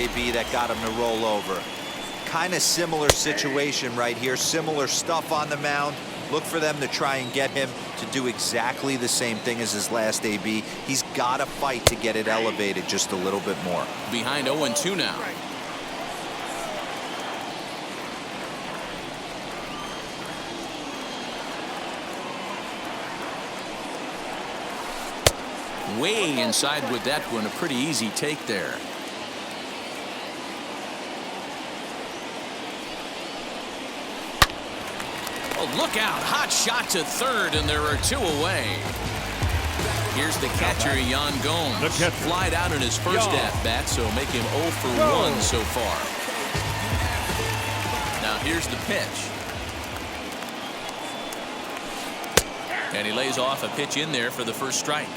AB that got him to roll over. Kind of similar situation right here. Similar stuff on the mound. Look for them to try and get him to do exactly the same thing as his last AB. He's got to fight to get it elevated just a little bit more. Behind 0-2 now. Way inside with that one. A pretty easy take there. Oh, look out. Hot shot to third, and there are 2 away. Here's the catcher, Yan Gomes. Flied out in his first at-bat, so make him 0 for 1 so far. Now here's the pitch. And he lays off a pitch in there for the first strike.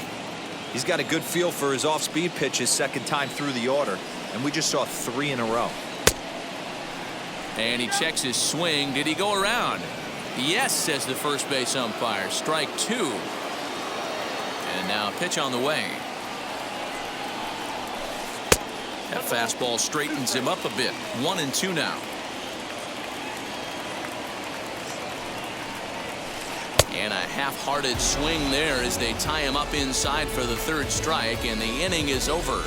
He's got a good feel for his off-speed pitch his second time through the order, and we just saw 3 in a row. And he checks his swing. Did he go around? Yes, says the first base umpire. Strike 2. And now a pitch on the way. That fastball straightens him up a bit. 1-2 now. And a half-hearted swing there as they tie him up inside for the third strike, and the inning is over.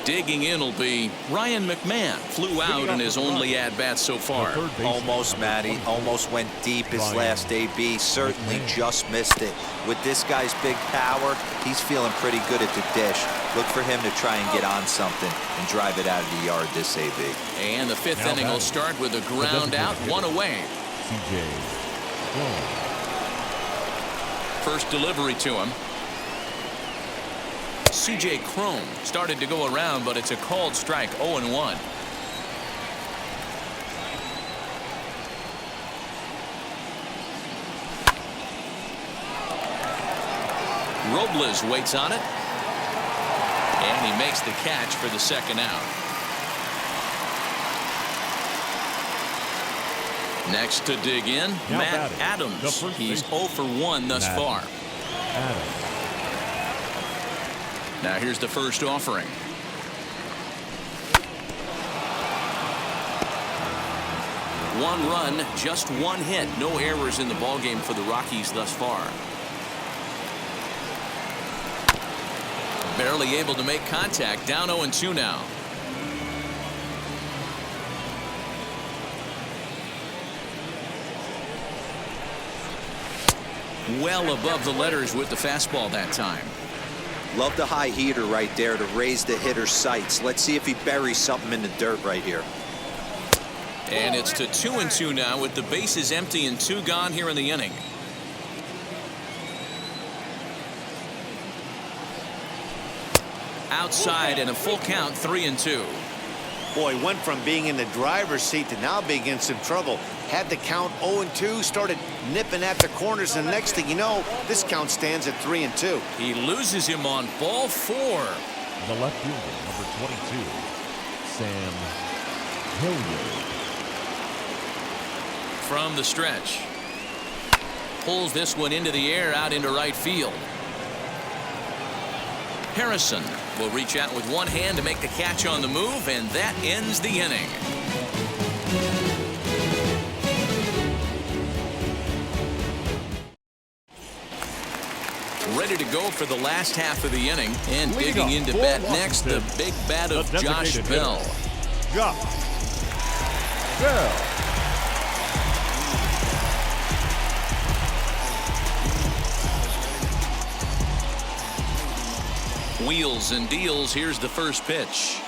Digging in will be Ryan McMahon. Flew out in his only at-bat so far. Almost, Matty. Almost went deep his last AB. Certainly just missed it. With this guy's big power, he's feeling pretty good at the dish. Look for him to try and get on something and drive it out of the yard this AB. And the 5th inning will start with a ground out, 1 away. First delivery to him. C.J. Cron started to go around, but it's a called strike. 0-1. Robles waits on it, and he makes the catch for the second out. Next to dig in, Matt Adams. He's 0 for 1 thus far. Now here's the first offering. One run, just 1 hit. No errors in the ballgame for the Rockies thus far. Barely able to make contact. Down 0-2 now. Well above the letters with the fastball that time. Love the high heater right there to raise the hitter's sights. Let's see if he buries something in the dirt right here. And it's to 2-2 now with the bases empty and 2 gone here in the inning. Outside and a full count, 3-2. Boy, went from being in the driver's seat to now being in some trouble. Had the count 0-2, started nipping at the corners, and next thing you know, this count stands at 3-2. He loses him on ball 4. The left fielder, number 22, Sam Hilliard. From the stretch. Pulls this one into the air out into right field. Harrison will reach out with one hand to make the catch on the move, and that ends the inning. Ready to go for the last half of the inning, and digging into bat next, the big bat of Josh Bell. Wheels and deals. Here's the first pitch.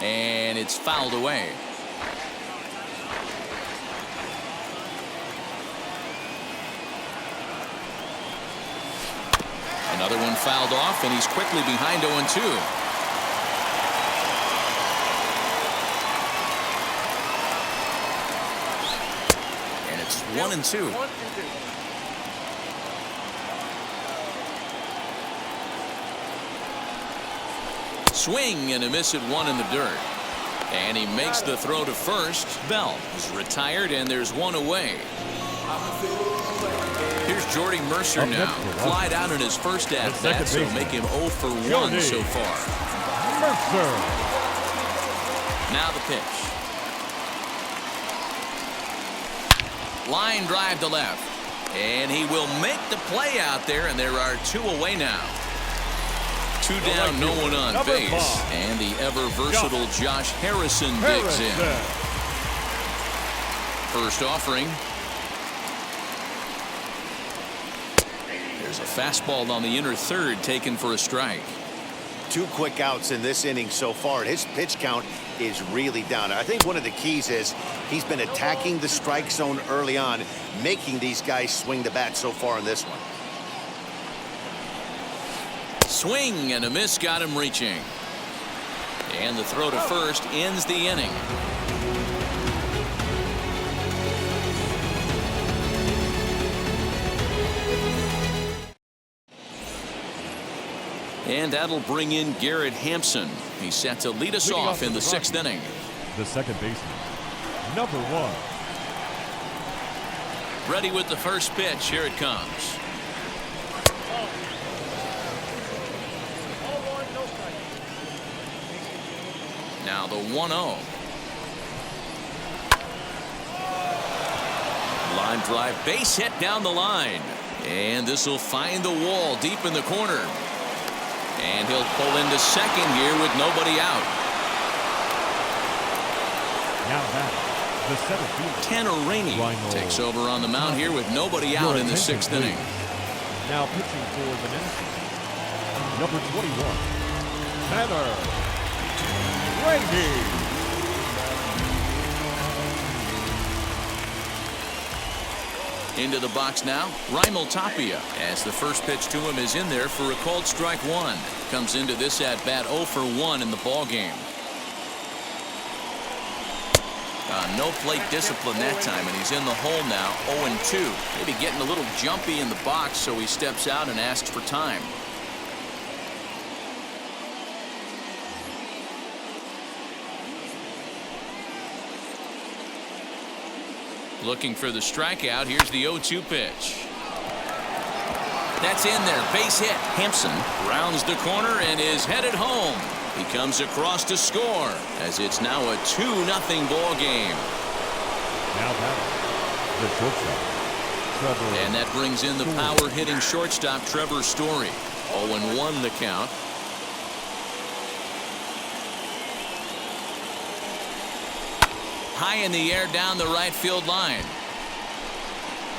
And it's fouled away. Another one fouled off, and he's quickly behind 0-2. And it's 1-2. Swing and a miss at 1 in the dirt. And he makes the throw to first. Bell is retired, and there's 1 away. Here's Jordy Mercer now. Flied out in his first at-bat, so make him 0 for 1 so far. Mercer. Now the pitch. Line drive to left. And he will make the play out there, and there are 2 away now. 2 down, no one on base. And the ever-versatile Josh Harrison digs in. First offering. There's a fastball on the inner third taken for a strike. 2 quick outs in this inning so far. His pitch count is really down. I think one of the keys is he's been attacking the strike zone early on, making these guys swing the bat so far in this one. Swing and a miss got him reaching. And the throw to first ends the inning. And that'll bring in Garrett Hampson. He's set to lead us off in the 6th inning. The second baseman, number 1. Ready with the first pitch. Here it comes. Now the 1-0. Line drive, base hit down the line. And this will find the wall deep in the corner. And he'll pull into second here with nobody out. Now back, the center fielder, Tanner Rainey takes over on the mound here with nobody out in the 6th inning. Now pitching for the Nationals, number 21, Tanner Rainey. Into the box now, Raimel Tapia, as the first pitch to him is in there for a called strike 1. Comes into this at bat 0 for 1 in the ball game. No plate discipline that time, and he's in the hole now, 0-2. Maybe getting a little jumpy in the box, so he steps out and asks for time. Looking for the strikeout. Here's the 0-2 pitch. That's in there. Base hit. Hampson rounds the corner and is headed home. He comes across to score as it's now a 2-0 ball game. Now back, the shortstop, Trevor. And that brings in the power hitting shortstop Trevor Story. 0-1 the count. High in the air down the right field line.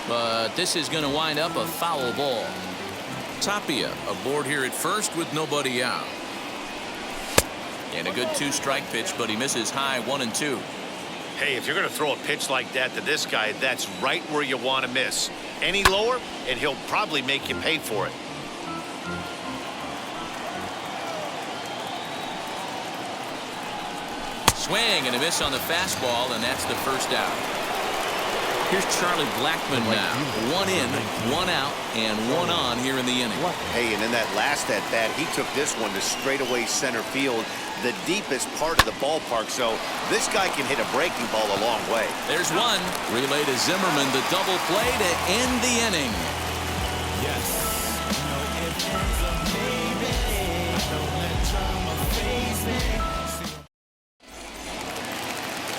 But this is going to wind up a foul ball. Tapia aboard here at first with nobody out. And a good 2-strike pitch, but he misses high 1-2. Hey, if you're going to throw a pitch like that to this guy, that's right where you want to miss. Any lower, and he'll probably make you pay for it. Swing and a miss on the fastball, and that's the first out. Here's Charlie Blackmon now. 1 in, 1 out, and 1 on here in the inning. Hey, and in that last at bat, he took this one to straightaway center field, the deepest part of the ballpark. So this guy can hit a breaking ball a long way. There's one. Relay to Zimmerman, the double play to end the inning. Yes.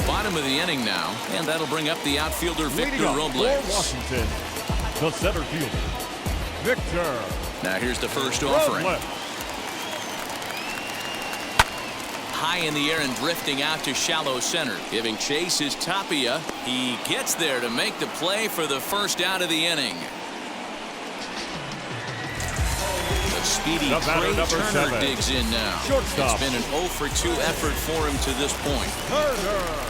Bottom of the inning now, and that'll bring up the outfielder Victor Robles. Washington, the center fielder, Victor. Now here's the first offering. High in the air and drifting out to shallow center. Giving chase is Tapia. He gets there to make the play for the first out of the inning. The speedy Trey Turner digs in now. Shortstop. It's been an 0 for 2 effort for him to this point. Turner.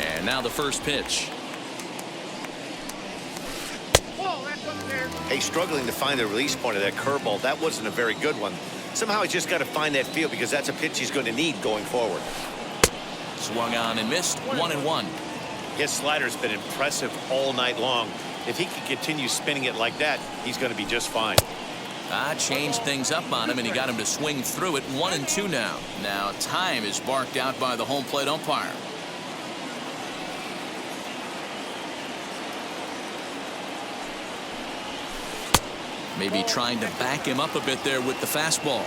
And now the first pitch. Hey, struggling to find the release point of that curveball. That wasn't a very good one. Somehow he's just got to find that feel because that's a pitch he's going to need going forward. Swung on and missed. 1-1. His slider's been impressive all night long. If he can continue spinning it like that, he's going to be just fine. Changed things up on him, and he got him to swing through it. 1-2 now. Now time is barked out by the home plate umpire. Maybe trying to back him up a bit there with the fastball.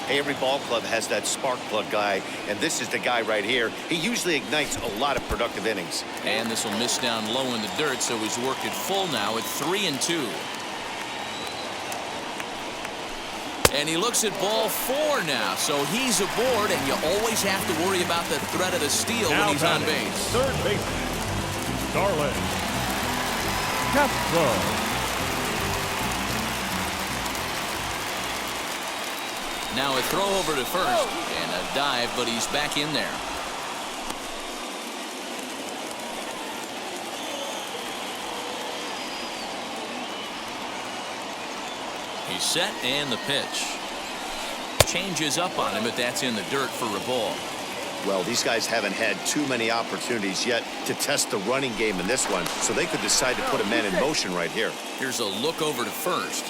Hey, every ball club has that spark plug guy, and this is the guy right here. He usually ignites a lot of productive innings. And this will miss down low in the dirt, so he's worked it full now at 3-2. And he looks at ball 4 now, so he's aboard, and you always have to worry about the threat of the steal Now when he's on batting, base. third baseman, Darlin Castro. Now a throw over to first, and a dive, but he's back in there. He's set, and the pitch. Changes up on him, but that's in the dirt for a ball. Well, these guys haven't had too many opportunities yet to test the running game in this one, so they could decide to put a man in motion right here. Here's a look over to first.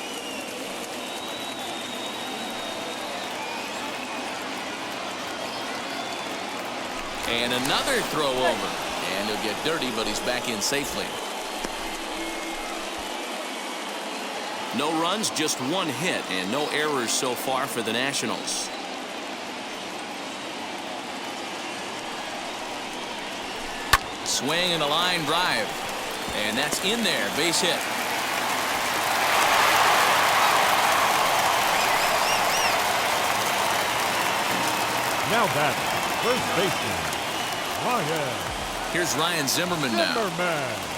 And another throw over. And he'll get dirty, but he's back in safely. No runs, just 1 hit, and no errors so far for the Nationals. Swing and a line drive. And that's in there. Base hit. Now batting, first baseman, Ryan. Here's Ryan Zimmerman now. Zimmerman.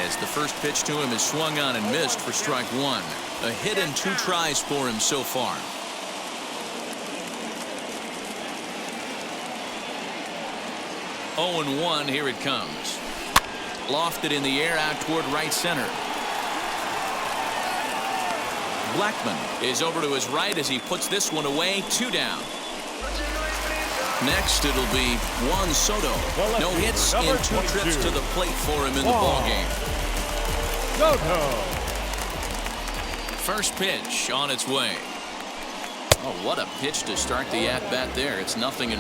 As the first pitch to him is swung on and missed for strike 1. A hit and 2 tries for him so far. Oh and 1, here it comes. Lofted in the air out toward right center. Blackman is over to his right as he puts this one away. 2 down. Next, it'll be Juan Soto. No hits in 2 trips to the plate for him in the ballgame. Soto. First pitch on its way. Oh, what a pitch to start the at-bat there. It's 0-1.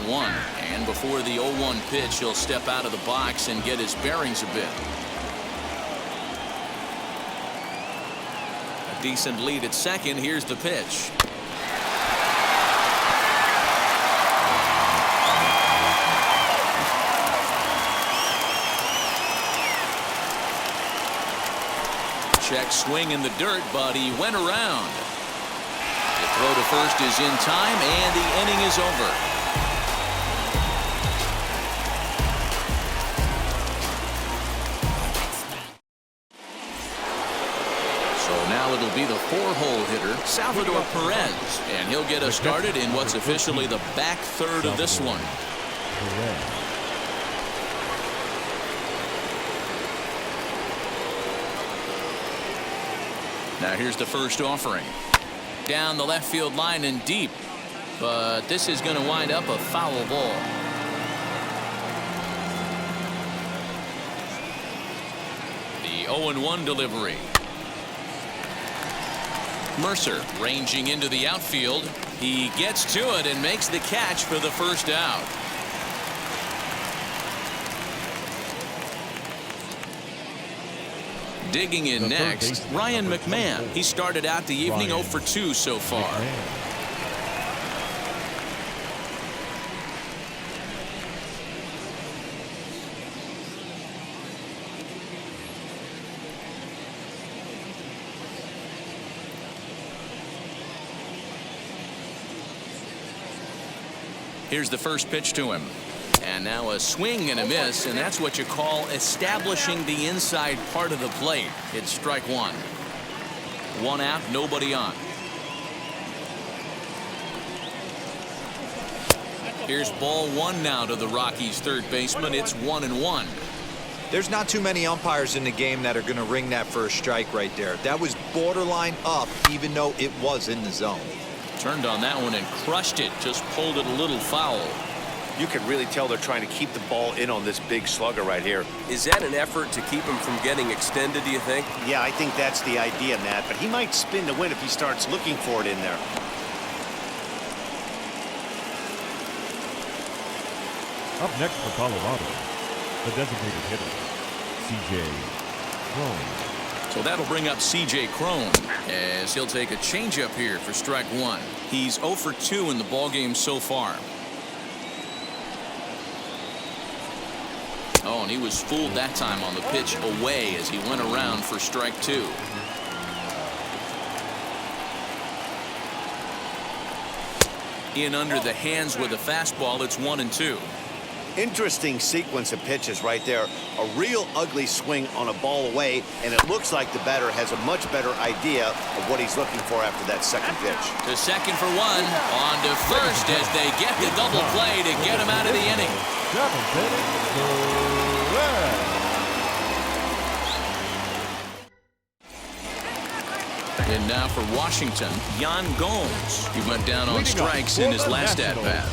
And before the 0-1 pitch, he'll step out of the box and get his bearings a bit. A decent lead at second. Here's the pitch. Check swing in the dirt, but he went around. The throw to first is in time, and the inning is over. So now it'll be the 4-hole hitter, Salvador Perez, and he'll get us started in what's officially the back third of this one. Now here's the first offering. Down the left field line and deep. But this is going to wind up a foul ball. The 0-1 delivery. Mercer ranging into the outfield. He gets to it and makes the catch for the first out. Digging in next, Ryan McMahon. He started out the evening 0 for 2 so far. Here's the first pitch to him. And now a swing and a miss, and that's what you call establishing the inside part of the plate. It's strike 1. 1 out, nobody on. Here's ball 1 now to the Rockies' third baseman. It's 1-1. There's not too many umpires in the game that are going to ring that first strike right there. That was borderline up, even though it was in the zone. Turned on that one and crushed it. Just pulled it a little foul. You can really tell they're trying to keep the ball in on this big slugger right here. Is that an effort to keep him from getting extended, do you think? Yeah, I think that's the idea, Matt, but he might spin to win if he starts looking for it in there. Up next for Colorado, the designated hitter, C.J. Cron. So that'll bring up C.J. Crone as he'll take a changeup here for strike one. He's 0 for 2 in the ballgame so far. Oh, and he was fooled that time on the pitch away as he went around for strike two. In under the hands with a fastball. It's 1-2. Interesting sequence of pitches right there. A real ugly swing on a ball away, and it looks like the batter has a much better idea of what he's looking for after that second pitch. To second for one. On to first as they get the double play to get him out of the inning. And now for Washington, Yan Gomes. He went down on strikes in his last at-bat.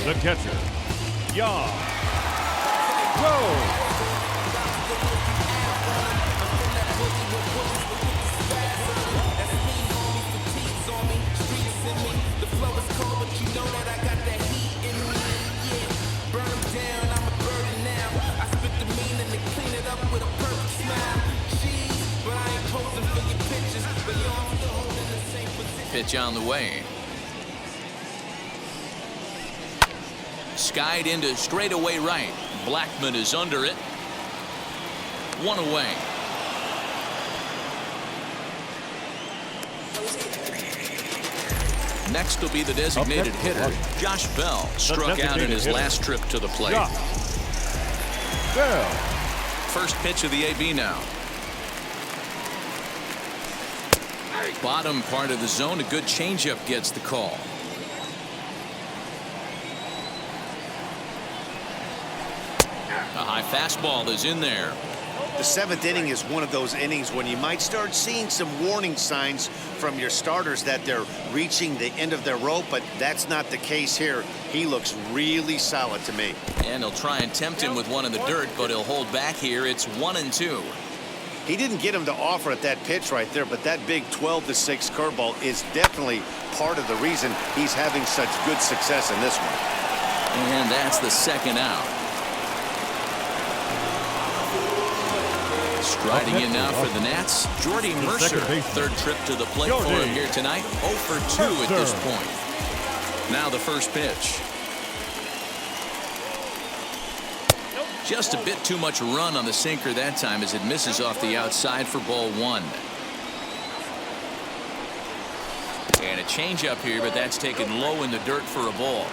The catcher, Yan Gomes. Pitch on the way. Skied into straightaway right. Blackman is under it. One away. Next will be the designated hitter, Josh Bell. Struck out in his last trip to the plate. Bell. First pitch of the AB now. Bottom part of the zone. A good changeup gets the call. A high fastball is in there. The seventh inning is one of those innings when you might start seeing some warning signs from your starters that they're reaching the end of their rope, but that's not the case here. He looks really solid to me. And he'll try and tempt him with one in the dirt, but he'll hold back here. It's 1-2. He didn't get him to offer at that pitch right there, but that big 12-6 curveball is definitely part of the reason he's having such good success in this one. And that's the second out. Striding in now for the Nats, Jordy Mercer. Third trip to the plate for him here tonight. 0 for 2 at this point. Now the first pitch. Just a bit too much run on the sinker that time as it misses off the outside for ball one. And a changeup here, but that's taken low in the dirt for a ball.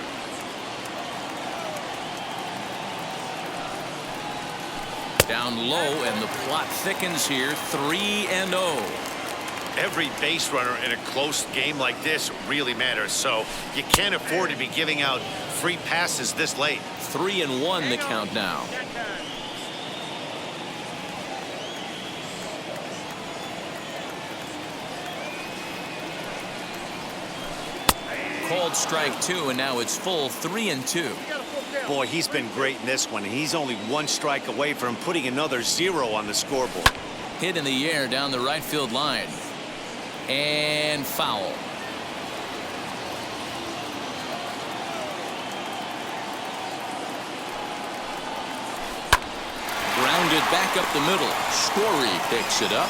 Down low, and the plot thickens here. 3-0. Every base runner in a close game like this really matters, so you can't afford to be giving out free passes this late. 3-1 the count now. Called strike two, and now it's full 3-2. Boy, he's been great in this one. He's only one strike away from putting another 0 on the scoreboard. Hit in the air down the right field line. And foul. Grounded back up the middle. Story picks it up.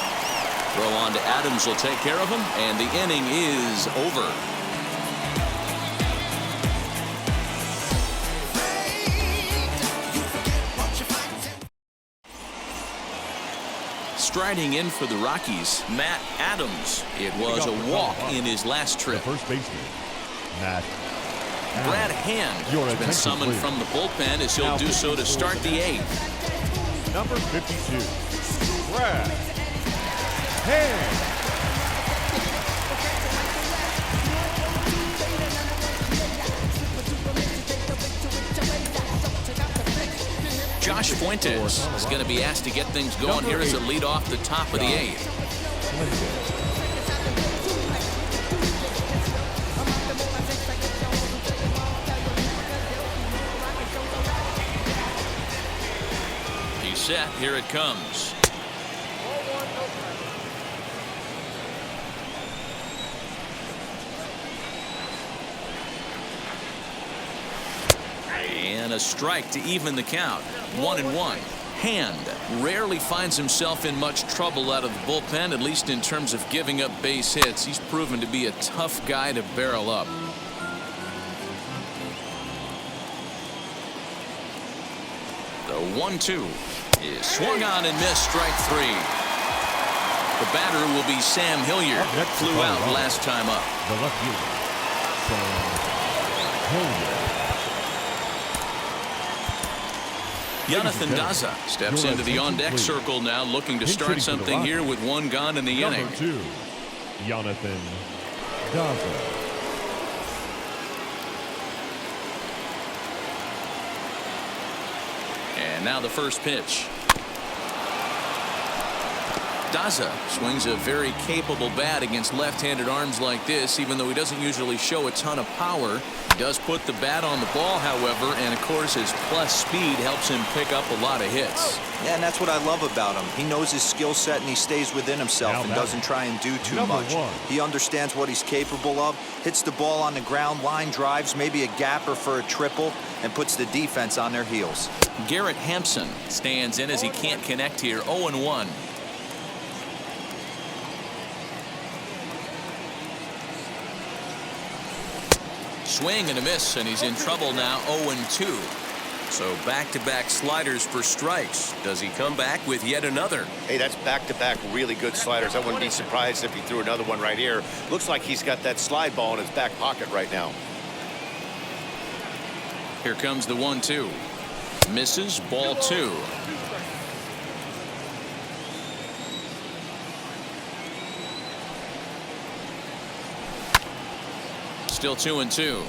Throw on to Adams will take care of him, and the inning is over. Striding in for the Rockies, Matt Adams. It was a walk in his last trip. First baseman, Matt. Brad Hand has been summoned from the bullpen as he'll do so to start the eighth. Number 52, Brad Hand. Josh Fuentes is going to be asked to get things going here as a lead off the top of the eighth. He's set. Here it comes. And a strike to even the count. 1-1. Hand rarely finds himself in much trouble out of the bullpen, at least in terms of giving up base hits. He's proven to be a tough guy to barrel up. The 1-2 is swung on and missed, strike 3. The batter will be Sam Hilliard. Flew out last time up. The left fielder, Sam Hilliard. Jonathan Daza steps into the on-deck circle now, looking to start something here with one gone in the inning. Number 2, Jonathan Daza. And now the first pitch. Daza swings a very capable bat against left-handed arms like this, even though he doesn't usually show a ton of power. He does put the bat on the ball, however, and of course his plus speed helps him pick up a lot of hits. Yeah, and that's what I love about him. He knows his skill set and he stays within himself and doesn't try and do too much. He understands what he's capable of, hits the ball on the ground, line drives, maybe a gapper for a triple, and puts the defense on their heels. Garrett Hampson stands in as he can't connect here. 0-1. Swing and a miss, and he's in trouble now. 0-2. So back-to-back sliders for strikes. Does he come back with yet another? Hey, that's back-to-back really good sliders. I wouldn't be surprised if he threw another one right here. Looks like he's got that slide ball in his back pocket right now. Here comes the 1-2. Misses, ball 2. Still 2-2.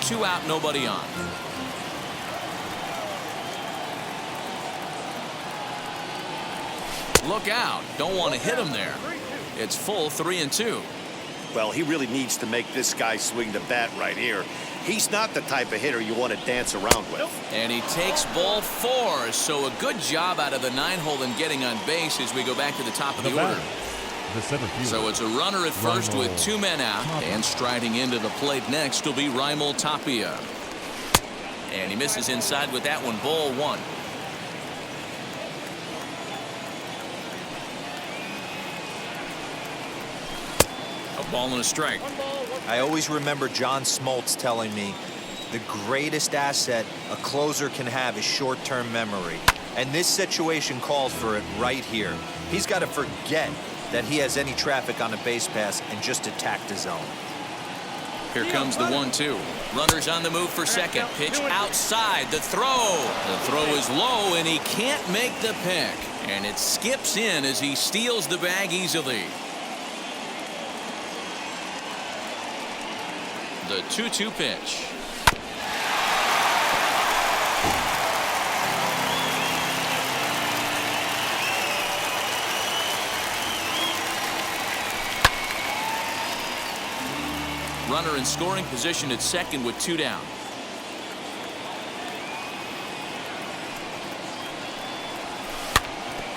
2 out, nobody on. Look out. Don't want to hit him there. It's full 3-2. Well, he really needs to make this guy swing the bat right here. He's not the type of hitter you want to dance around with. And he takes ball 4. So a good job out of the 9-hole in getting on base as we go back to the top of the order. The center fielder. So it's a runner at first with 2 men out. And striding into the plate next will be Raimel Tapia. And he misses inside with that one. Ball 1. A ball and a strike. I always remember John Smoltz telling me the greatest asset a closer can have is short-term memory. And this situation calls for it right here. He's got to forget that he has any traffic on a base pass and just attack the zone. Here comes the 1-2. Runners on the move for second. Pitch outside. The throw. The throw is low, and he can't make the pick. And it skips in as he steals the bag easily. The 2-2 pitch. Runner in scoring position at second with 2 down.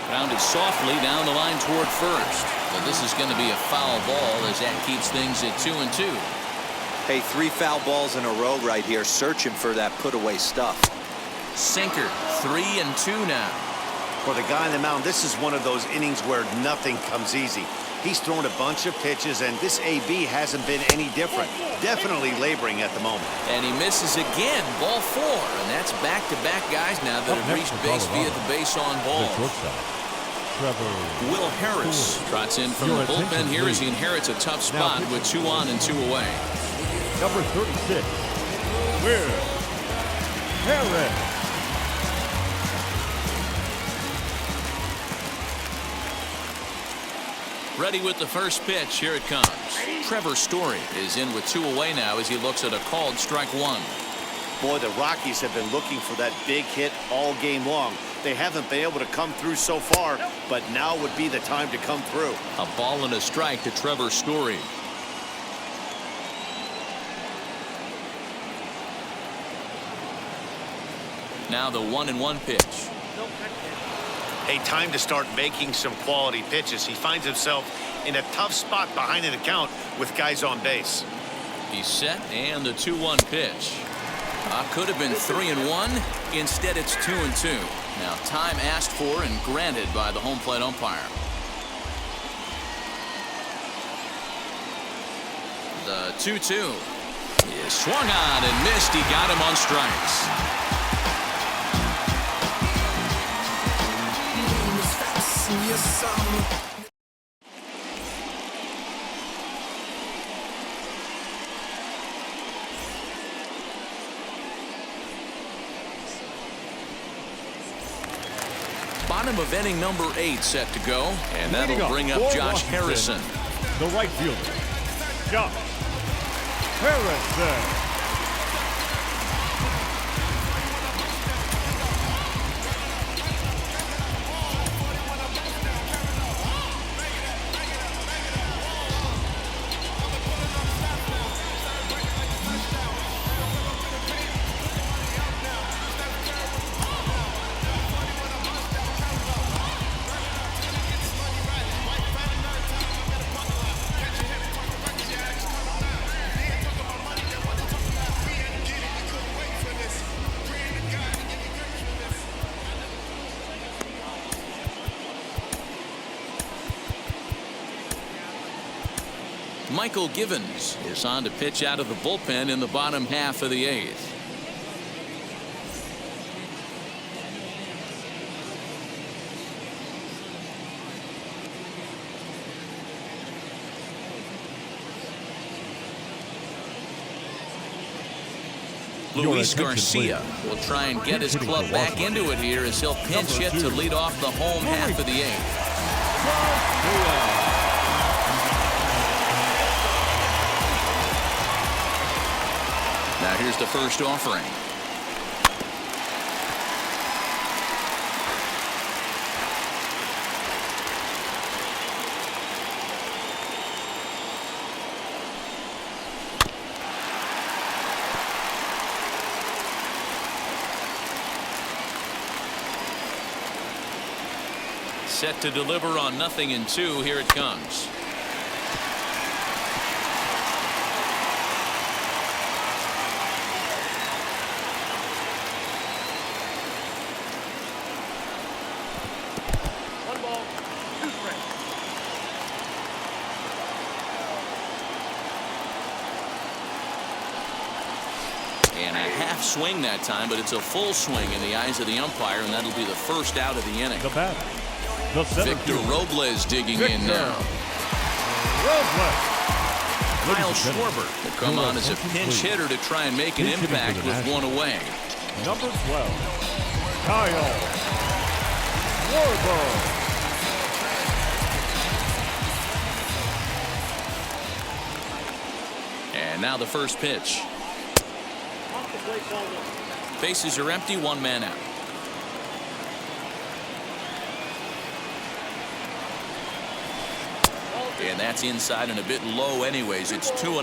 Grounded softly down the line toward first. But this is going to be a foul ball as that keeps things at 2-2. Hey, 3 foul balls in a row right here, searching for that put-away stuff. Sinker, 3-2 now. For the guy on the mound, this is one of those innings where nothing comes easy. He's thrown a bunch of pitches, and this AB hasn't been any different. Definitely laboring at the moment. And he misses again, ball 4. And that's back-to-back guys now that have reached base via the base on ball. Will Harris trots in from the bullpen here as he inherits a tough spot with 2 on and 2 away. Number 36, Will Harris. Ready with the first pitch. Here it comes. Trevor Story is in with 2 away now as he looks at a called strike 1. Boy, the Rockies have been looking for that big hit all game long. They haven't been able to come through so far, but now would be the time to come through. A ball and a strike to Trevor Story. Now the 1-1 pitch. Hey, time to start making some quality pitches. He finds himself in a tough spot behind an account with guys on base. He's set, and the 2-1 pitch. Could have been 3-1. Instead, it's 2-2. Now, time asked for and granted by the home plate umpire. The 2-2 is swung on and missed. He got him on strikes. Bottom of inning number 8 set to go, and that'll bring up Josh Harrison. The right fielder, Josh Harrison. Michael Givens is on to pitch out of the bullpen in the bottom half of the 8th. Luis Garcia will try and get his club back into it here as he'll pinch hit to lead off the home half of the 8th. Now here's the first offering. Set to deliver on 0-2. Here it comes. And a half swing that time, but it's a full swing in the eyes of the umpire, and that'll be the first out of the inning. The batter, the Victor Robles digging in now. Kyle Schwarber will come on as a pinch hitter to try and make an impact with one away. Number 12, Kyle Schwarber. And now the first pitch. Bases are empty, 1 man out. And that's inside and a bit low anyways. It's 2-0.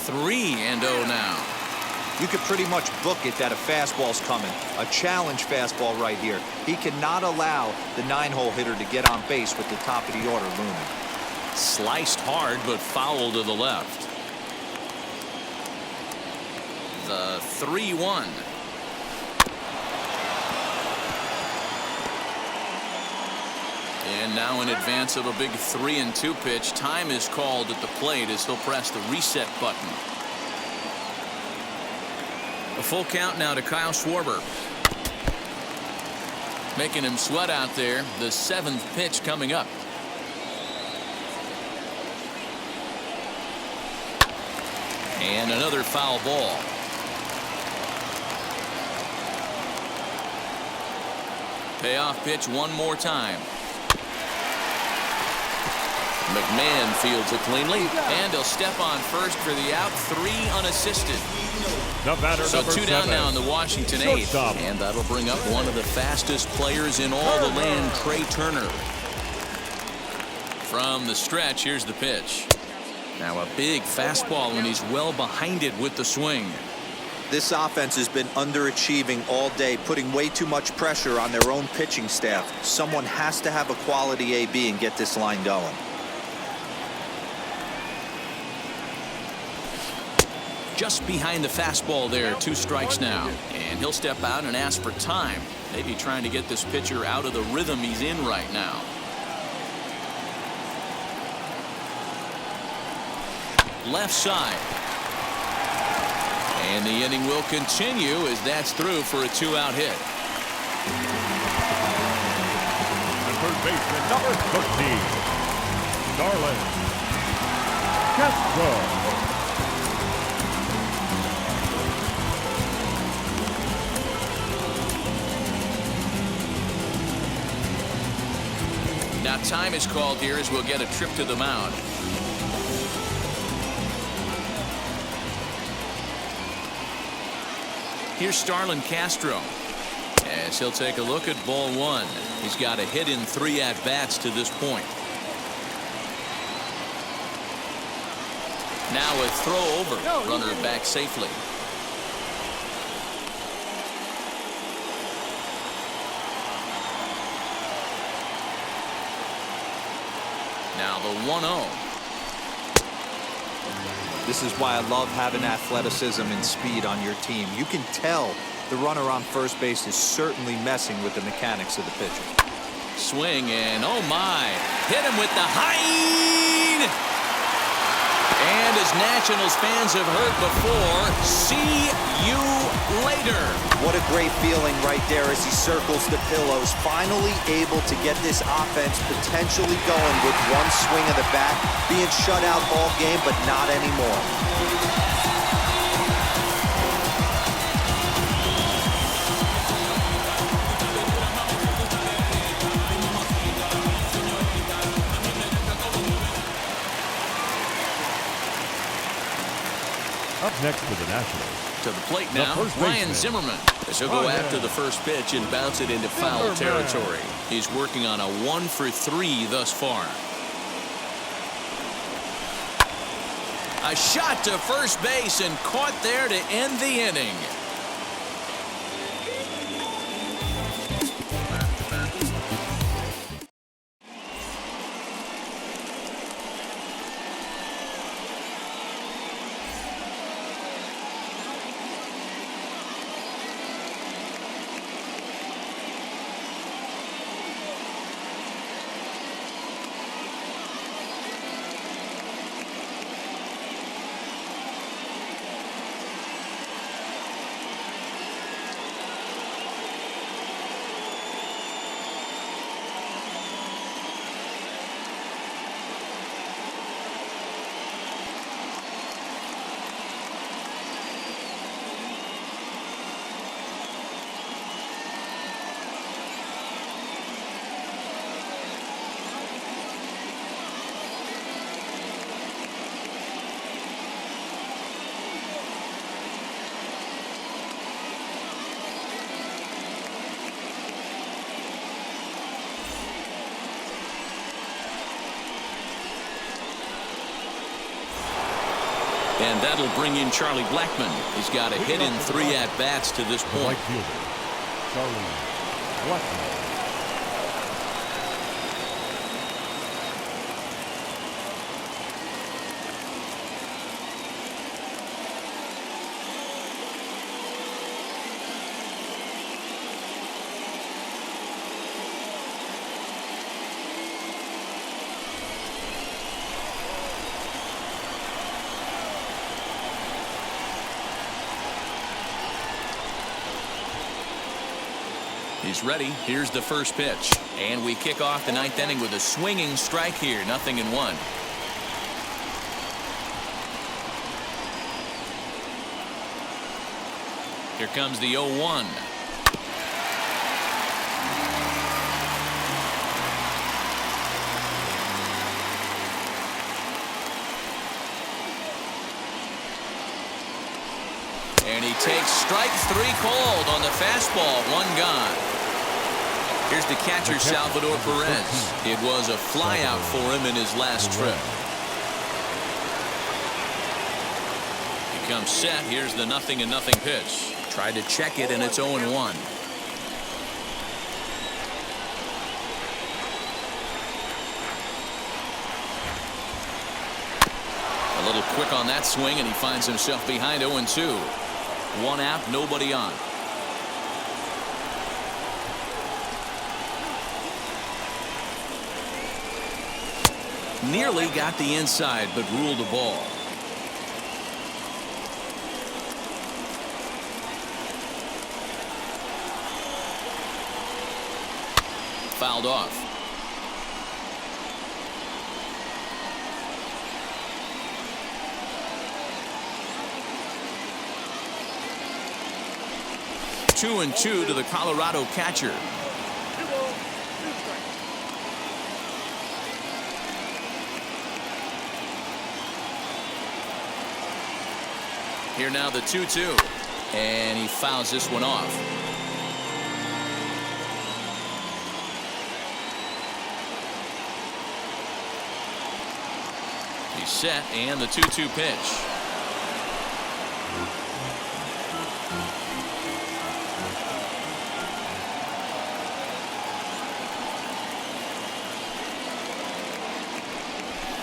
3-0 now. You could pretty much book it that a fastball's coming. A challenge fastball right here. He cannot allow the 9-hole hitter to get on base with the top of the order looming. Sliced hard, but foul to the left. The 3-1. And now in advance of a big 3-2 pitch, time is called at the plate as he'll press the reset button. A full count now to Kyle Schwarber. Making him sweat out there. The 7th pitch coming up. And another foul ball. Payoff pitch one more time. McMahon fields it cleanly, and he'll step on first for the out. 3 unassisted. The batter, so 2 down now in the Washington 8th, and that'll bring up one of the fastest players in all the land, Trey Turner. From the stretch, here's the pitch. Now a big fastball, and he's well behind it with the swing. This offense has been underachieving all day, putting way too much pressure on their own pitching staff. Someone has to have a quality AB and get this line going. just behind the fastball there. 2 strikes now. And he'll step out and ask for time. Maybe trying to get this pitcher out of the rhythm he's in right now. Left side. And the inning will continue as that's through for a 2-out hit. And third baseman number 13, Darlin Castro. Now time is called here as we'll get a trip to the mound. Here's Starlin Castro as he'll take a look at ball 1. He's got a hit in 3 at-bats to this point. Now a throw over. Runner back safely. Now the 1-0. This is why I love having athleticism and speed on your team. You can tell the runner on first base is certainly messing with the mechanics of the pitcher. Swing and oh my. Hit him with the high. And as Nationals fans have heard before, see you later. What a great feeling right there as he circles the pillows. Finally able to get this offense potentially going with one swing of the bat. Being shut out all game, but not anymore. Up next for the Nationals. To the plate now, Ryan Zimmerman. As he'll go after the first pitch and bounce it into foul territory. He's working on a 1 for 3 thus far. A shot to first base and caught there to end the inning. And that'll bring in Charlie Blackmon. He's got a hit in 3 at-bats to this point. Right fielder, Charlie Blackmon. He's ready. Here's the first pitch. And we kick off the 9th inning with a swinging strike here. 0-1. Here comes the 0-1. And he takes strike 3 called on the fastball. 1 gone. Here's the catcher, Salvador Perez. It was a flyout for him in his last trip. He comes set. Here's the 0-0 pitch. Tried to check it, and it's 0-1. A little Quick on that swing, and he finds himself behind 0-2. 1 out, nobody on. Nearly got the inside, but ruled the ball. Fouled off. Two and two to the Colorado catcher. Here now the 2-2, and he fouls this one off. He's set, and the 2-2 pitch.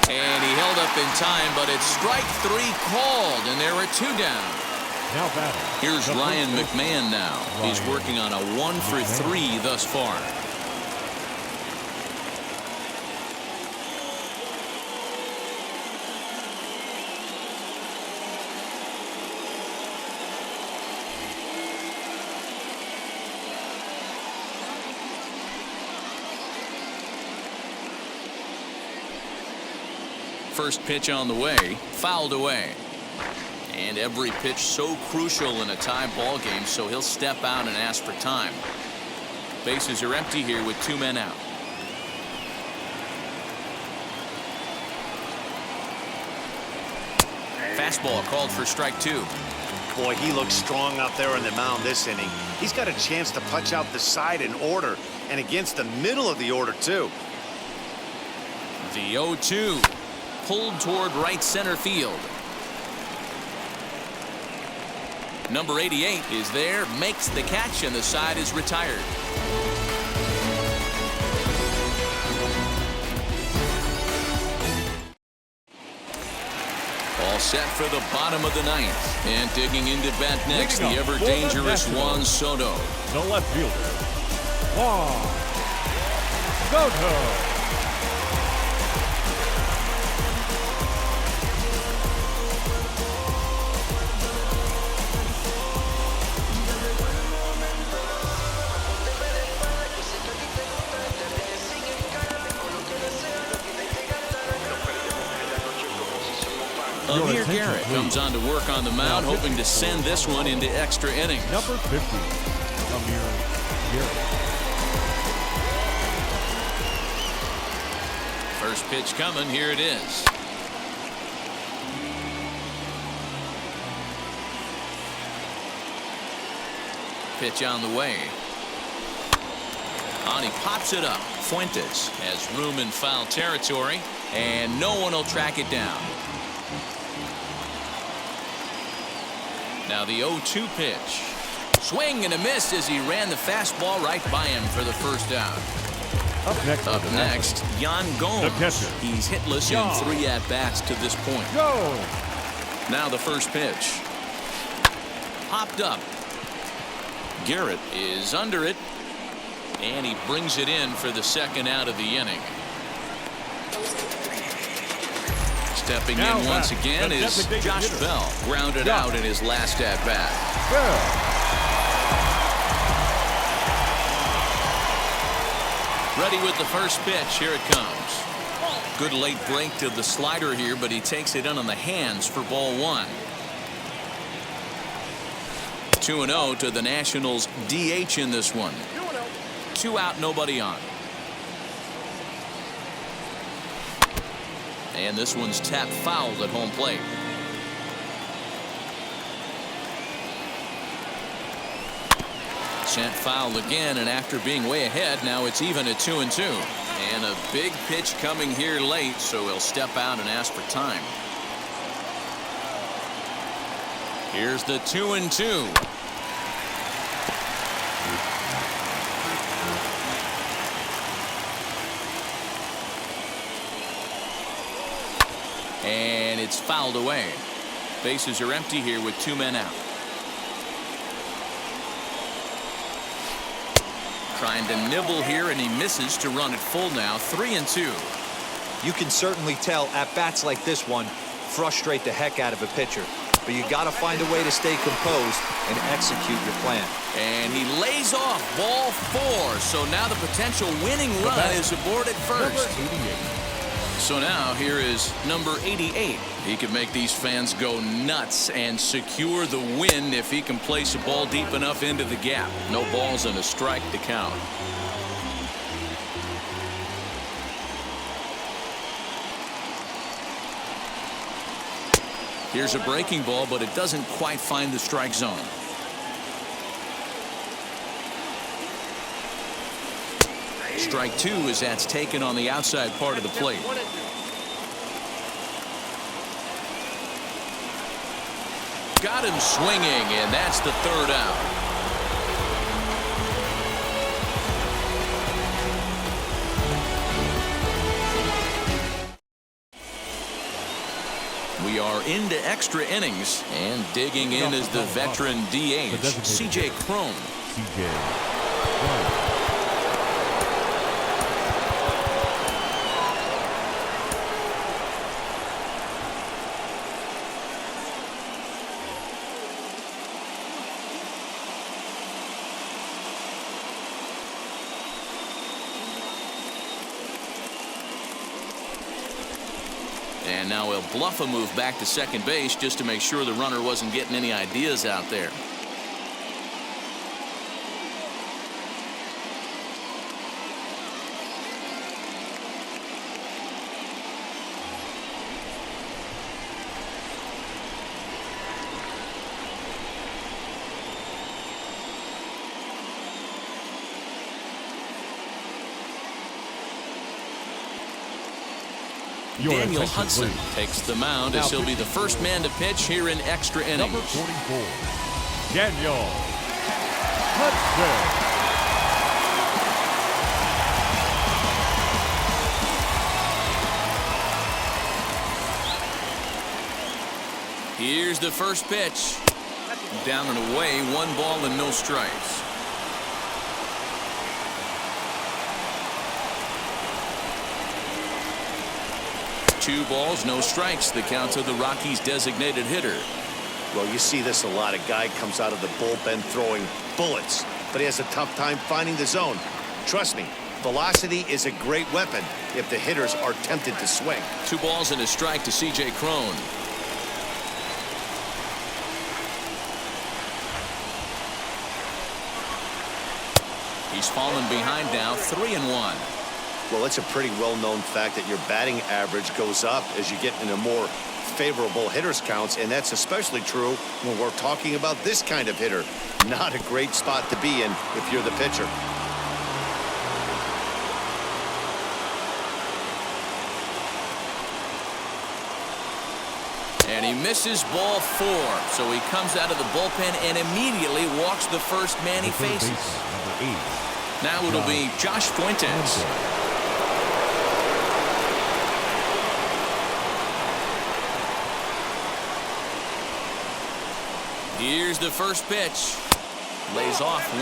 And he held up in time, but it's strike 3 called, and there are 2 down. Now batting. Here's Ryan McMahon now. He's working on a 1-for-3 thus far. First pitch on the way, fouled away. And every pitch so crucial in a tie ball game, so he'll step out and ask for time. Bases are empty here with 2 men out. Fastball called for strike 2. Boy, he looks strong out there on the mound this inning. He's got a chance to punch out the side in order, and against the middle of the order, too. The 0-2. Pulled toward right center field. Number 88 is there, makes the catch, and the side is retired. All set for the bottom of the 9th. And digging into bat next, the ever-dangerous Juan Soto. The left fielder, Juan Soto. Amir Garrett comes on to work on the mound, hoping to send this one into extra innings. Number 50, Amir Garrett. First pitch coming, here it is. Pitch on the way. On he pops it up. Fuentes has room in foul territory, and no one will track it down. Now the 0-2 pitch. Swing and a miss as he ran the fastball right by him for the first down. Up next, Yan Gomes. He's hitless in 3 at-bats to this point. Now the first pitch. Popped up. Garrett is under it, and he brings it in for the second out of the inning. Stepping in once again is Josh Bell, grounded out in his last at-bat. Ready with the first pitch. Here it comes. Good late break to the slider here, but he takes it in on the hands for ball 1. 2-0 to the Nationals DH in this one. 2 out, nobody on. And this one's tapped foul at home plate. Sent foul again, and after being way ahead, now it's even at 2-2. And a big pitch coming here late, so he'll step out and ask for time. Here's the 2-2. And it's fouled away. Bases are empty here with 2 men out. Trying to nibble here, and he misses to run it full now. 3-2. You can certainly tell at bats like this one frustrate the heck out of a pitcher. But you got to find a way to stay composed and execute your plan. And he lays off ball 4. So now the potential winning run is aboard at first. So now here is number 88. He could make these fans go nuts and secure the win if he can place a ball deep enough into the gap. No balls and a strike to count. Here's a breaking ball, but it doesn't quite find the strike zone. Strike 2 as that's taken on the outside part of the plate. Got him swinging, and that's the 3rd out. We are into extra innings, and digging in is the veteran DH, C.J. Cron. C.J. Cron. And now he'll bluff a move back to second base just to make sure the runner wasn't getting any ideas out there. Daniel Hudson takes the mound as he'll be the first man to pitch here in extra innings. Number 44, Daniel Hudson. Here's the first pitch. Down and away, 1 ball and no strikes. Two balls, no strikes. The count to the Rockies' designated hitter. Well, you see this a lot. A guy comes out of the bullpen throwing bullets, but he has a tough time finding the zone. Trust me, velocity is a great weapon if the hitters are tempted to swing. 2 balls and a strike to C.J. Cron. He's fallen behind now, 3-1. Well, it's a pretty well-known fact that your batting average goes up as you get into more favorable hitters counts, and that's especially true when we're talking about this kind of hitter. Not a great spot to be in if you're the pitcher. And he misses ball 4, so he comes out of the bullpen and immediately walks the first man he faces. Number 8. Now it'll be Josh Fuentes. Here's the first pitch. Lays off 1-0.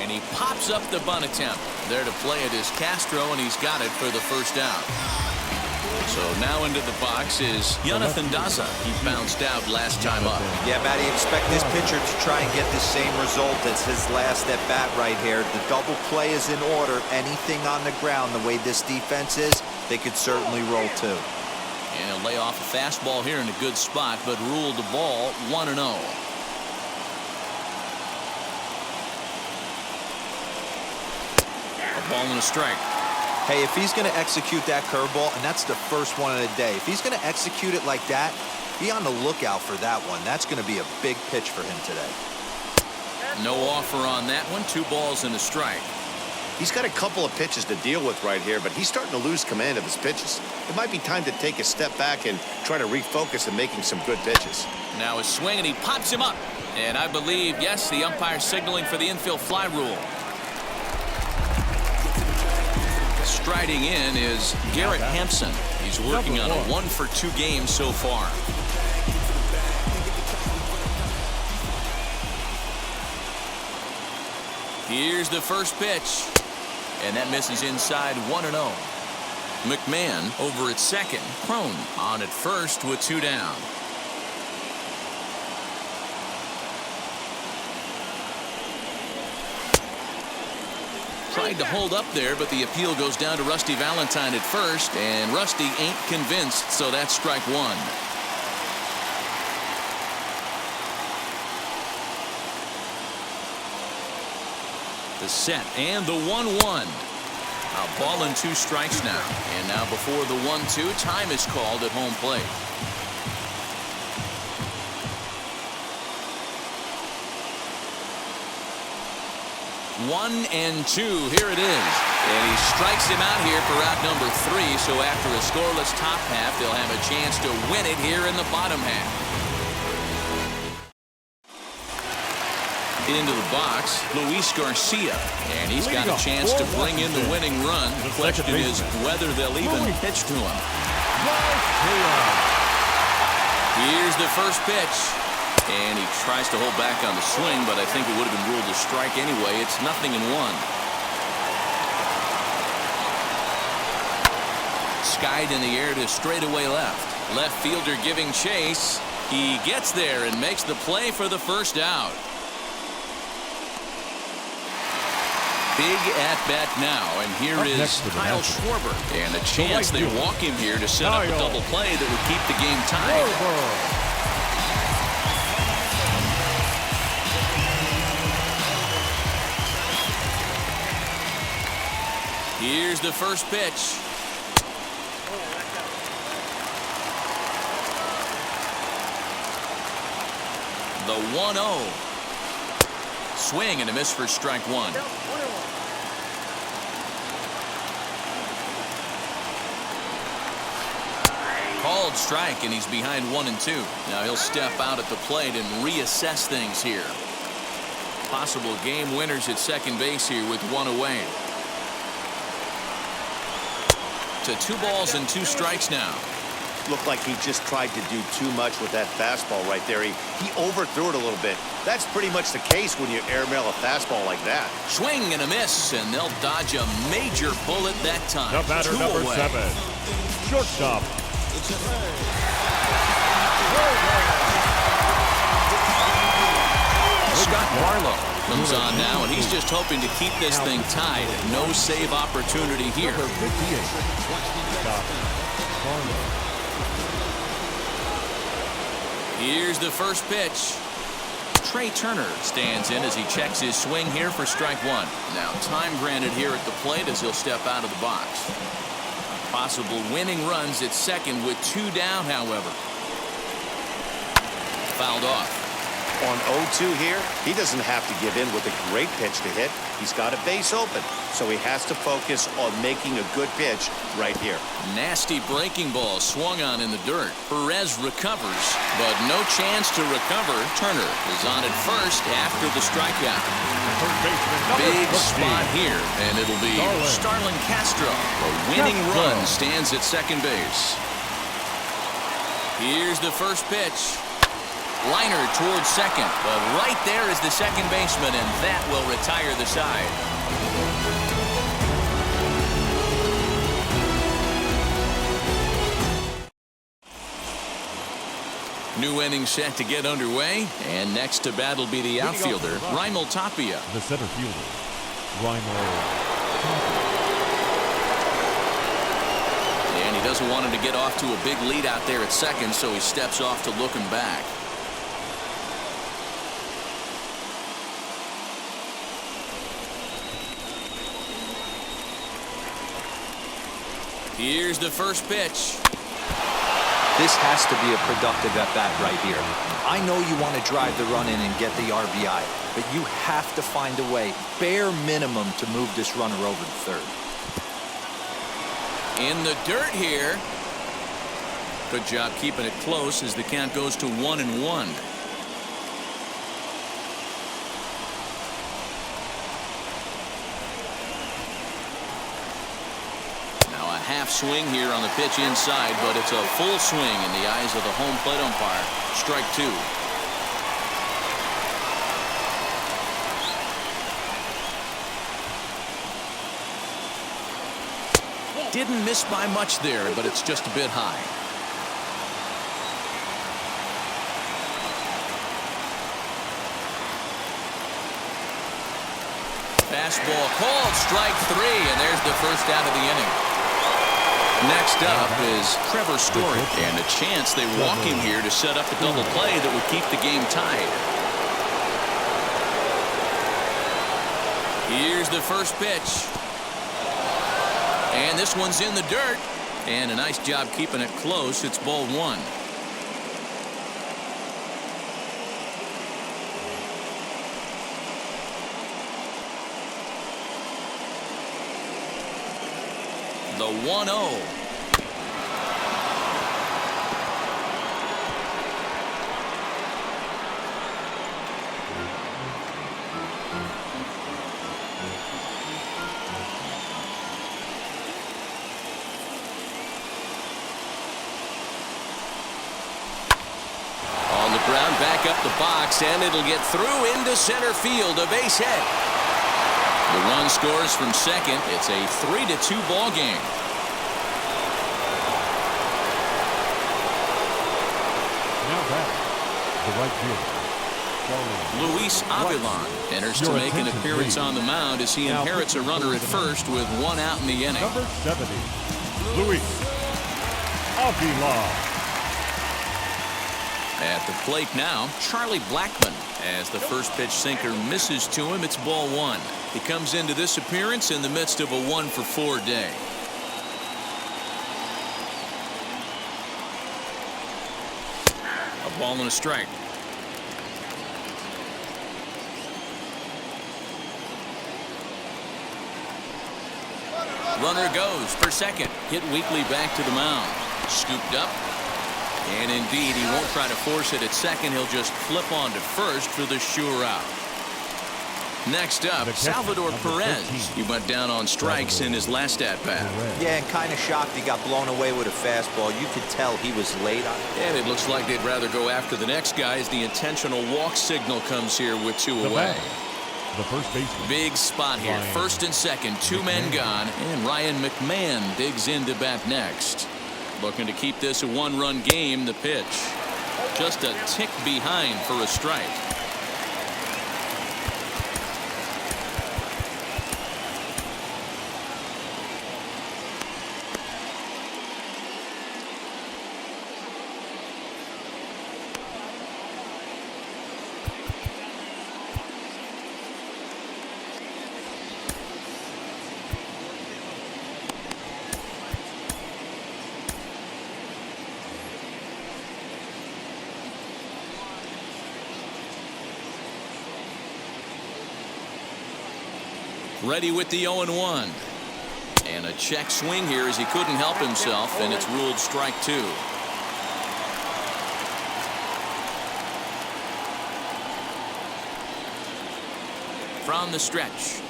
And he pops up the bunt attempt. There to play it is Castro, and he's got it for the first out. So now into the box is Jonathan Daza. He bounced out last time up. Yeah, Matty, expect this pitcher to try and get the same result as his last at bat right here. The double play is in order. Anything on the ground, the way this defense is, they could certainly roll too. And he'll lay off a fastball here in a good spot, but ruled the ball 1-0. A ball and a strike. Hey, if he's going to execute that curveball, and that's the first one of the day, if he's going to execute it like that, be on the lookout for that one. That's going to be a big pitch for him today. No offer on that one. 2 balls and a strike. He's got a couple of pitches to deal with right here, but he's starting to lose command of his pitches. It might be time to take a step back and try to refocus on making some good pitches. Now a swing, and he pops him up. And I believe, yes, the umpire signaling for the infield fly rule. Striding in is Garrett Hampson. He's working on a 1-for-2 game so far. Here's the first pitch. And that misses inside 1-0. McMahon over at second. Crone on at first with 2 down. Tried to hold up there, but the appeal goes down to Rusty Valentine at first, and Rusty ain't convinced, so that's strike 1. The set and the 1-1. A ball and 2 strikes now. And now before the 1-2, time is called at home plate. One and 2. Here it is. And he strikes him out here for out number 3. So after a scoreless top half, they'll have a chance to win it here in the bottom half. Into the box, Luis Garcia, and he's got a chance to bring in the winning run. The question is whether they'll even pitch to him. Here's the first pitch, and he tries to hold back on the swing, but I think it would have been ruled a strike anyway. It's 0-1. Skied in the air to straightaway left. Left fielder giving chase. He gets there and makes the play for the first out. Big at-bat now, and here is Kyle Schwarber. And a chance they walk him here to set up a double play that would keep the game tied. Here's the first pitch. The 1-0. Swing and a miss for strike 1. Called strike, and he's behind 1-2. Now he'll step out at the plate and reassess things here. Possible game winners at second base here with 1 away. To 2 balls and 2 strikes now. Looked like he just tried to do too much with that fastball right there. He overthrew it a little bit. That's pretty much the case when you airmail a fastball like that. Swing and a miss, and they'll dodge a major bullet that time. The batter, 2 number away. 7, shortstop. Scott Barlow comes on now, and he's just hoping to keep this thing tied. No save opportunity here. Here's the first pitch. Trey Turner stands in as he checks his swing here for strike 1. Now time granted here at the plate as he'll step out of the box. Possible winning runs at second with 2 down, however. Fouled off. On 0-2 here, he doesn't have to give in with a great pitch to hit. He's got a base open, so he has to focus on making a good pitch right here. Nasty breaking ball swung on in the dirt. Perez recovers, but no chance to recover. Turner is on at first after the strikeout. Big spot here, and it'll be Starlin Castro. A winning run stands at second base. Here's the first pitch. Liner towards second, but right there is the second baseman, and that will retire the side. New inning set to get underway, and next to bat will be the outfielder, Raimel Tapia. The center fielder, Raimel Tapia. And he doesn't want him to get off to a big lead out there at second, so he steps off to look him back. Here's the first pitch. This has to be a productive at-bat right here. I know you want to drive the run in and get the RBI, but you have to find a way, bare minimum, to move this runner over to third. In the dirt here. Good job keeping it close as the count goes to 1-1. half swing here on the pitch inside, but it's a full swing in the eyes of the home plate umpire. Strike two. Didn't miss by much there, but it's just a bit high. Fastball called, strike three, and there's the first out of the inning. Next up is Trevor Story, and a chance they walk him here to set up a double play that would keep the game tied. Here's the first pitch. And this one's in the dirt. And a nice job keeping it close. It's ball one. The 1-0. Back up the box, and it'll get through into center field. A base hit. The run scores from second. It's a 3-2 ball game. Now back, the right fielder, Luis Avilan enters to make an appearance on the mound as he inherits a runner at first with one out in the inning. Number 70, Luis Avilan. At the plate now, Charlie Blackmon. As the first pitch sinker misses to him, it's ball one. He comes into this appearance in the midst of a 1-for-4 day. A ball and a strike. Runner goes for second. Hit weakly back to the mound. Scooped up. And indeed, he won't try to force it at second. He'll just flip on to first for the sure out. Next up, Salvador Perez. He went down on strikes in his last at-bat. Yeah, and kind of shocked he got blown away with a fastball. You could tell he was late on it. And it looks like they'd rather go after the next guy as the intentional walk signal comes here with two away. The first baseman. Big spot here. First and second, two men gone. And Ryan McMahon digs in to bat next. Looking to keep this a one-run game. The pitch. Just a tick behind for a strike. Ready with the 0-1. And a check swing here as he couldn't help himself, and it's ruled strike two. From the stretch.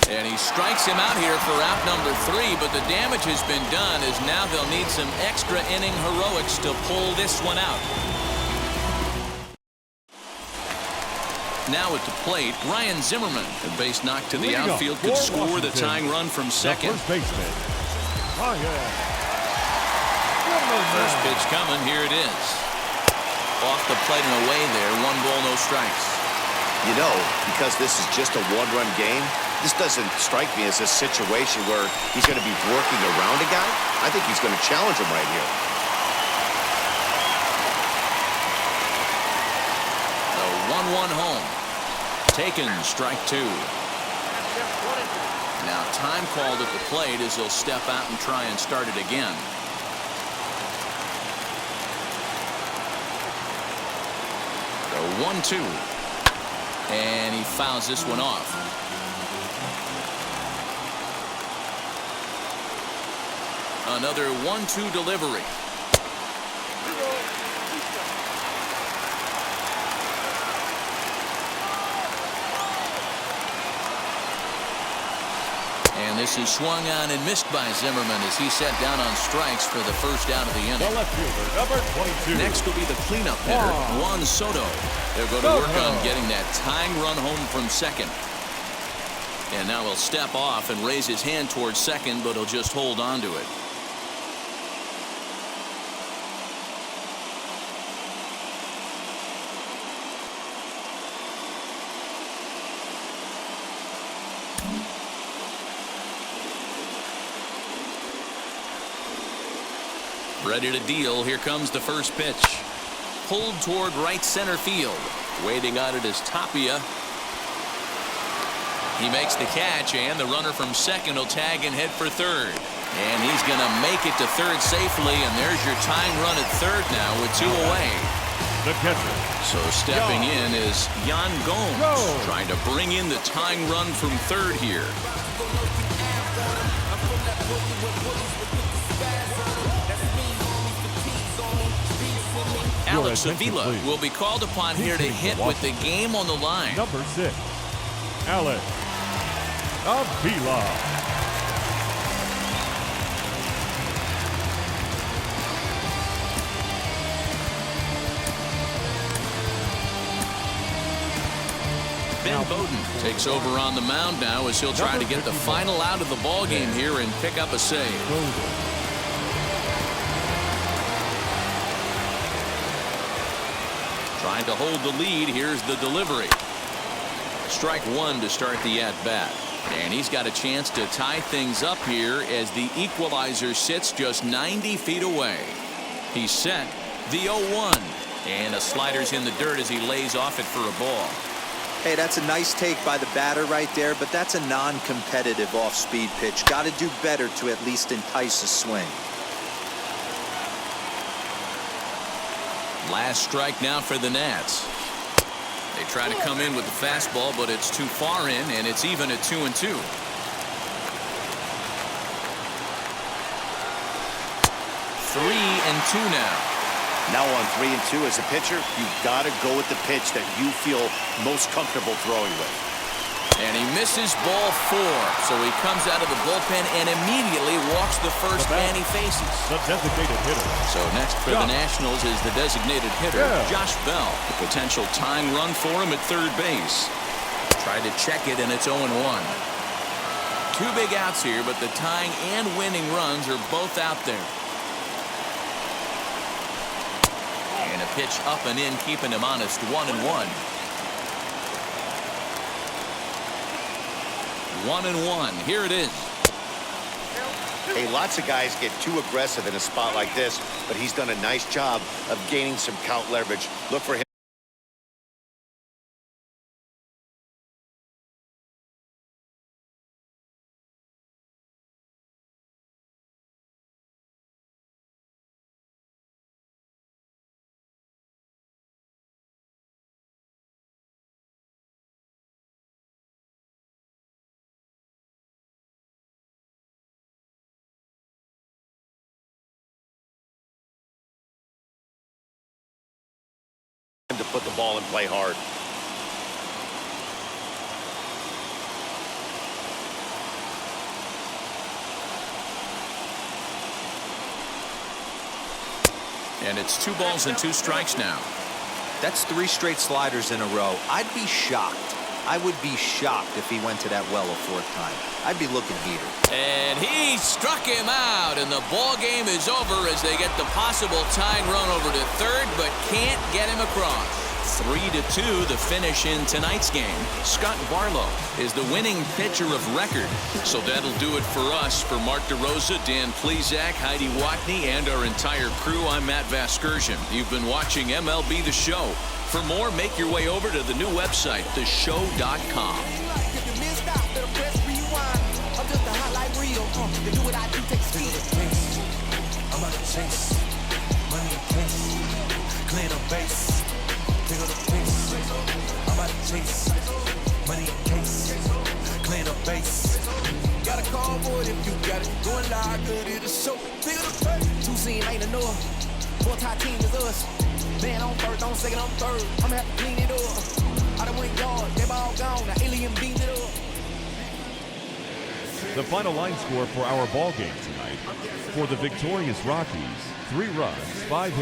And he strikes him out here for out number 3, but the damage has been done as now they'll need some extra inning heroics to pull this one out. Now at the plate, Ryan Zimmerman. A base knock to the outfield could score the tying run from second. First baseman. First pitch coming. Here it is. Off the plate and away there. 1 ball, no strikes. You know, because this is just a one-run game, this doesn't strike me as a situation where he's going to be working around a guy. I think he's going to challenge him right here. The 1-1 home. Taken, strike two. Now time called at the plate as he'll step out and try and start it again. The 1-2. And he fouls this one off. Another 1-2 delivery. And this is swung on and missed by Zimmerman as he set down on strikes for the first out of the inning. The left fielder, number 22. Next will be the cleanup hitter, Juan Soto. They'll go to work on getting that tying run home from second. And now he'll step off and raise his hand towards second, but he'll just hold on to it. Ready to deal. Here comes the first pitch. Pulled toward right center field. Waiting on it is Tapia. He makes the catch, and the runner from second will tag and head for third. And he's going to make it to third safely, and there's your tying run at third now with 2 away. The catcher. So stepping in is Yan Gomes, trying to bring in the tying run from third here. Alex Avila will be called upon here to hit with the game on the line. Number 6, Alex Avila. Ben Bowden takes over on the mound now as he'll try to get the final out of the ball game here and pick up a save. Trying to hold the lead. Here's the delivery. Strike 1 to start the at-bat. And he's got a chance to tie things up here as the equalizer sits just 90 feet away. He's set. The 0-1. And a slider's in the dirt as he lays off it for a ball. Hey, that's a nice take by the batter right there, but that's a non-competitive off-speed pitch. Got to do better to at least entice a swing. Last strike now for the Nats. They try to come in with the fastball, but it's too far in, and it's even at 2-2. Three and two now. Now on 3-2 as a pitcher, you've got to go with the pitch that you feel most comfortable throwing with. And he misses ball 4, so he comes out of the bullpen and immediately walks the first man he faces. The designated hitter. So next for the Nationals is the designated hitter, Josh Bell. The potential tying run for him at third base. Tried to check it, and it's 0-1. 2 big outs here, but the tying and winning runs are both out there. And a pitch up and in, keeping him honest, 1-1. 1-1. Here it is. Hey, lots of guys get too aggressive in a spot like this, but he's done a nice job of gaining some count leverage. Look for him. To put the ball and play hard. And it's 2 balls and 2 strikes now. That's 3 straight sliders in a row. I'd be shocked. I would be shocked if he went to that well a 4th time. I'd be looking heated. And he struck him out, and the ball game is over as they get the possible tying run over to third, but can't get him across. 3-2 the finish in tonight's game. Scott Barlow is the winning pitcher of record. So that'll do it for us. For Mark DeRosa, Dan Plesac, Heidi Watney, and our entire crew, I'm Matt Vasgersian. You've been watching MLB The Show. For more, make your way over to the new website, theshow.com. Got a call for it if you got it. Going live, good, it'll show. Pick it up, 2 scene ain't enough. 4-tie team is us. Man on first, on second, on third. I'ma have to clean it up. I done went yard, they ball gone. The alien beamed it up. The final line score for our ball game tonight. For the victorious Rockies, 3 runs, 5 hits.